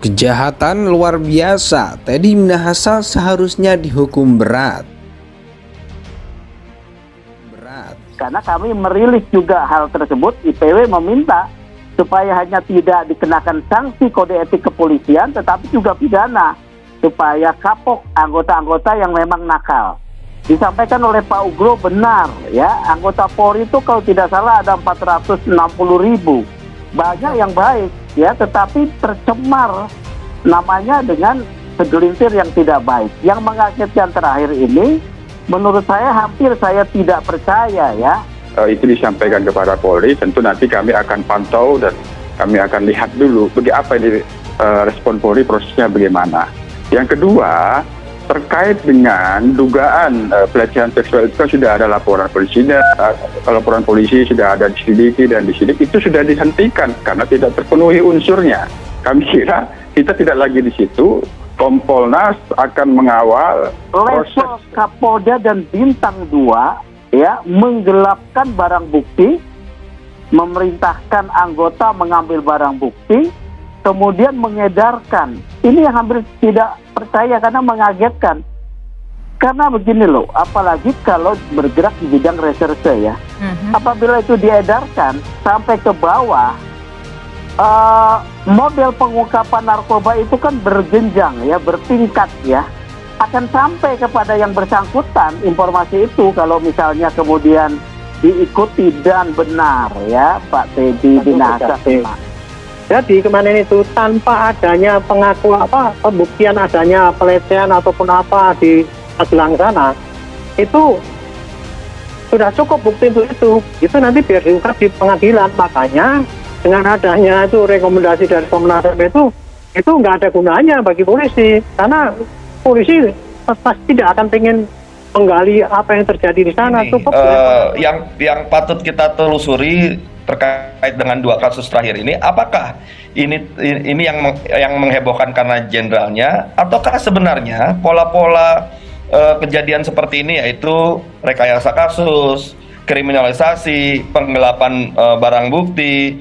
Kejahatan luar biasa, Teddy Minahasa seharusnya dihukum berat. Karena kami merilis juga hal tersebut, IPW meminta supaya hanya tidak dikenakan sanksi kode etik kepolisian, tetapi juga pidana, supaya kapok anggota-anggota yang memang nakal. Disampaikan oleh Pak Ugro benar, ya, anggota Polri itu kalau tidak salah ada 460.000. Banyak yang baik, ya, tetapi tercemar namanya dengan segelintir yang tidak baik. Yang mengagetkan terakhir ini, menurut saya hampir saya tidak percaya, ya. Itu disampaikan kepada Polri, tentu nanti kami akan pantau dan kami akan lihat dulu apa ini respon Polri, prosesnya bagaimana. Yang kedua, terkait dengan dugaan pelecehan seksual itu kan sudah ada laporan polisi, laporan polisi sudah ada diselidiki dan disidik, itu sudah dihentikan karena tidak terpenuhi unsurnya. Kami kira kita tidak lagi di situ. Kompolnas akan mengawal level Kapolda dan Bintang 2, ya, menggelapkan barang bukti, memerintahkan anggota mengambil barang bukti, kemudian mengedarkan. Ini yang hampir tidak percaya karena mengagetkan. Karena begini loh, apalagi kalau bergerak di bidang reserse, ya. Apabila itu diedarkan sampai ke bawah, model pengungkapan narkoba itu kan berjenjang, ya, bertingkat, ya. Akan sampai kepada yang bersangkutan informasi itu kalau misalnya kemudian diikuti dan benar, ya, Pak Teddy Minahasa. Jadi kemarin itu tanpa adanya pembuktian adanya pelecehan ataupun apa di Magelang sana, itu sudah cukup bukti untuk itu nanti biar diungkap di pengadilan. Makanya dengan adanya itu rekomendasi dari Komnas HAM itu nggak ada gunanya bagi polisi, karena polisi pasti tidak akan pengen menggali apa yang terjadi di sana. Cukup yang patut kita telusuri terkait dengan dua kasus terakhir ini, apakah ini yang menghebohkan karena jenderalnya, ataukah sebenarnya pola-pola kejadian seperti ini, yaitu rekayasa kasus, kriminalisasi, penggelapan barang bukti,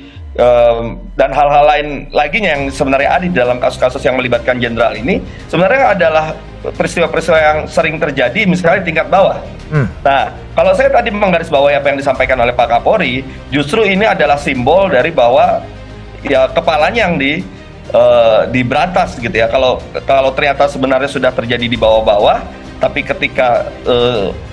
dan hal-hal lain lagi yang sebenarnya ada di dalam kasus-kasus yang melibatkan jenderal ini sebenarnya adalah peristiwa-peristiwa yang sering terjadi misalnya di tingkat bawah. Nah, kalau saya tadi menggarisbawahi apa yang disampaikan oleh Pak Kapolri, justru ini adalah simbol dari bahwa ya kepalanya yang diberantas gitu ya. Kalau ternyata sebenarnya sudah terjadi di bawah-bawah, tapi ketika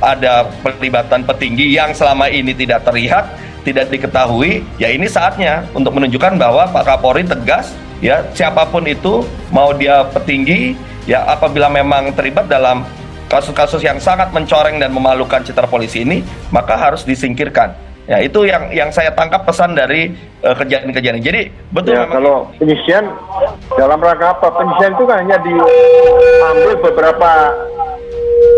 ada pelibatan petinggi yang selama ini tidak terlihat, tidak diketahui, ya ini saatnya untuk menunjukkan bahwa Pak Kapolri tegas, ya, siapapun itu, mau dia petinggi, ya, apabila memang terlibat dalam kasus-kasus yang sangat mencoreng dan memalukan citra polisi ini, maka harus disingkirkan. Ya, itu yang saya tangkap pesan dari kejadian-kejadian. Jadi betul. Ya, kalau penyisian dalam rangka apa? Penyisian itu kan hanya diambil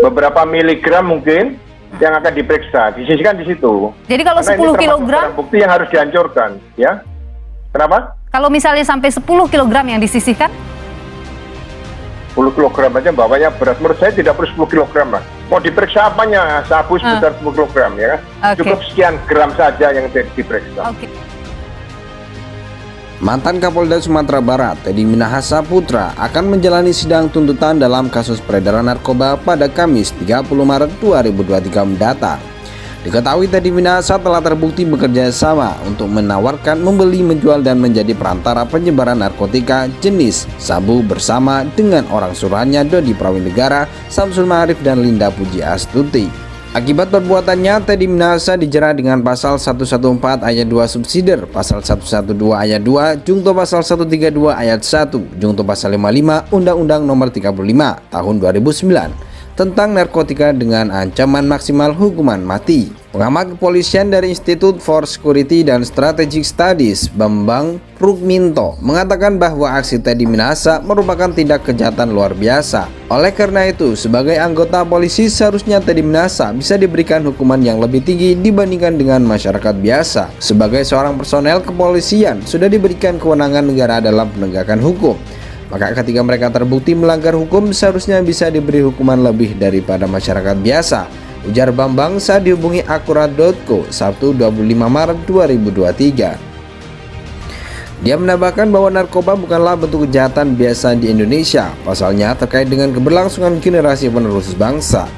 beberapa miligram mungkin yang akan diperiksa, disisihkan di situ. Jadi kalau 10 kilogram bukti yang harus dihancurkan, ya. Kenapa? Kalau misalnya sampai 10 kilogram yang disisihkan? 10 kilogram aja bawahnya berat. Menurut saya tidak perlu 10 kilogram lah. Mau diperiksa apanya? Sabu sekitar 10 kilogram, ya. Cukup sekian gram saja yang diperiksa. Mantan Kapolda Sumatera Barat, Teddy Minahasa Putra, akan menjalani sidang tuntutan dalam kasus peredaran narkoba pada Kamis 30 Maret 2023 mendatang. Diketahui Teddy Minahasa telah terbukti bekerja sama untuk menawarkan, membeli, menjual, dan menjadi perantara penyebaran narkotika jenis sabu bersama dengan orang suruhannya Dodi Prawinegara, Samsul Ma'arif, dan Linda Puji Astuti. Akibat perbuatannya, Teddy Minahasa dijerat dengan pasal 114 ayat 2 subsidiar, pasal 112 ayat 2, jungto pasal 132 ayat 1, jungto pasal 55 Undang-Undang Nomor 35 Tahun 2009 tentang narkotika dengan ancaman maksimal hukuman mati. Pengamat kepolisian dari Institute for Security dan Strategic Studies, Bambang Rukminto, mengatakan bahwa aksi Teddy Minahasa merupakan tindak kejahatan luar biasa. Oleh karena itu, sebagai anggota polisi seharusnya Teddy Minahasa bisa diberikan hukuman yang lebih tinggi dibandingkan dengan masyarakat biasa. Sebagai seorang personel kepolisian, sudah diberikan kewenangan negara dalam penegakan hukum. Maka ketika mereka terbukti melanggar hukum, seharusnya bisa diberi hukuman lebih daripada masyarakat biasa, ujar Bambang saat dihubungi Akurat.co Sabtu 25 Maret 2023. Dia menambahkan bahwa narkoba bukanlah bentuk kejahatan biasa di Indonesia, pasalnya terkait dengan keberlangsungan generasi penerus bangsa.